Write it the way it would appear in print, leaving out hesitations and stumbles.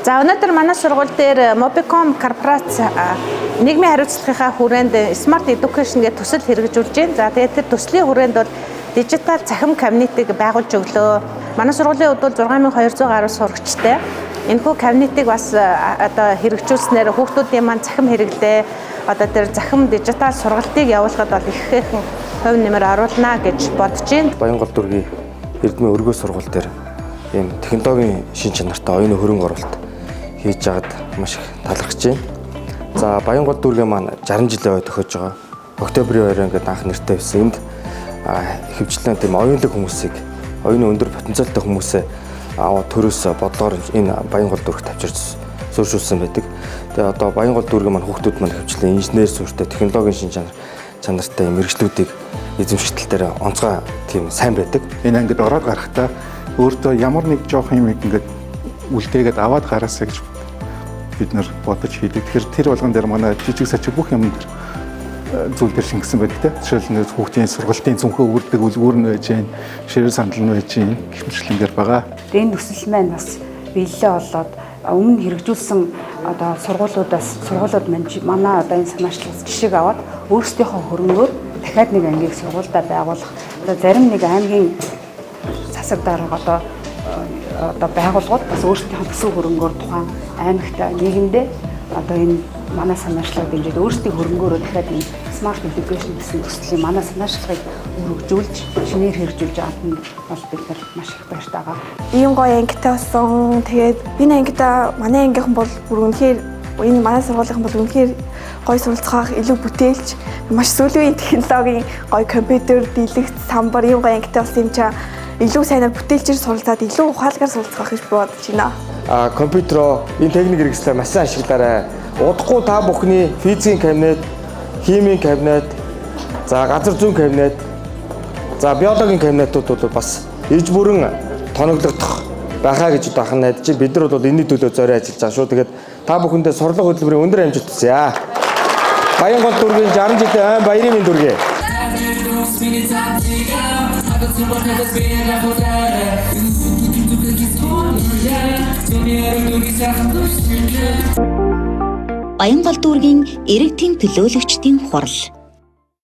За өнөөдөр манай сургууль дээр Mobicom корпорац нийгмийн хариуцлагынхаа хүрээнд Smart Education гэх төсөл хэрэгжүүлж байна. За тэгээд тэр төслийн хүрээнд бол дижитал цахим кабинетыг байгуулж өглөө. Манай сургуулийн хувьд бол 6200 гаруй сурагчтай. Энэхүү кабинетыг бас одоо хэрэгжүүлснээр хүүхдүүдийн маань цахим хэрэглээ одоо тэр захим дижитал сургалтыг явуулахад бол ихээхэн хувь нэмэр оруулна гэж бодож байна. Баянгол дүүргийн Эрдмийн өргөө сургууль дээр ийм технологийн шин чанартай оюуны хөрөнгө оруулалт хийж байгаад маш их талархаж байна. За Баянгол дүүргийн маань 60 жилийн ой төхөж байгаа. Октябрийн 2 ингээд анх нэртэй байсан. Энд хөвчлэн тийм оюунлаг хүмүүсийг, оюуны өндөр потенциалтай хүмүүсээ төрөөс бодлогоор энэ Баянгол дүүргт авчирч суурьшуулсан байдаг. Тэгээ одоо Баянгол дүүргийн маань хүүхдүүд маань хөвчлэн инженер суурьтай технологийн шин чанартай мэрэгчлүүдийг эзэмшигдэл дээр онцгой тийм сайн байдаг. Энэ ангид ороод гарахдаа өөртөө ямар нэг жоох юм ингээд үлдээгээд аваад гараасаа гэж бид нар бодож хийдэг. Тэгэхээр тэр болгон дээр манай жижиг сачиг бүх юм зүйл дээр шингэсэн байдаг те. Жишээлбэл хүүхдийн сургалтын цүнхөө үрдэг үлгүүр нь байж гэн, ширээ сандал нь байж гэн гэх мэтлэн дээр байгаа. Энэ төсөл маань бас биелэлээ болоод өмнө хэрэгжүүлсэн одоо сургуулиуд манай одоо энэ санаачлагч жишээг аваад өөрсдийнхөө хөрөнгөөр дахиад нэг ангийг сургуультай байгуулах. Одоо зарим нэг аймгийн засаг дарга одоо байгууллагууд бас өөрсдийнхөө төсөв хөрөнгөөр тухайн аймагт нийгэмдээ одоо энэ манай санаачлалыг дэмжиж өөрсдийн хөрөнгөөрөө дахиад энэ Smart Education гэсэн төслийн манай санаачлагыг өргөжүүлж, шинээр хэрэгжүүлж авах нь бол бид нар маш их баяртай байгаа. Ийм гоё ангитай болсон. Тэгээд энэ ангида манай ангийнхан бол бүр үнэхээр энэ манай сургуулийн бол үнэхээр гоё суралцах, илүү бүтээлч, маш сүүлийн технологийн гоё компьютер, дэлгэц, самбар ийм гоё ангитай болсон юм чаа. Илүү сайнаар бүтээлчээр суралцаад илүү ухаалгаар суралцах гэж бодож байна. Компьютер энэ техник хэрэгслээ маш сайн ашиглаарай. Удахгүй та бүхний физикийн кабинет, химийн кабинет, за газар зүйн кабинет, за биологийн кабинетууд бол бас иж бүрэн тоноглогдох байхаа гэж бахан найдаж бид нар бол энэний төлөө зорио ажиллаж байгаа шүү. Тэгээд та бүхэндээ сурлага хөтөлбөрийн өндөр амжилт хүсье. Баянгол дүүргийн 60 жилийн айн баярын мэнд хүргэе. Баянгол дүүргийн иргэдийн төлөөлөгчдийн хурал.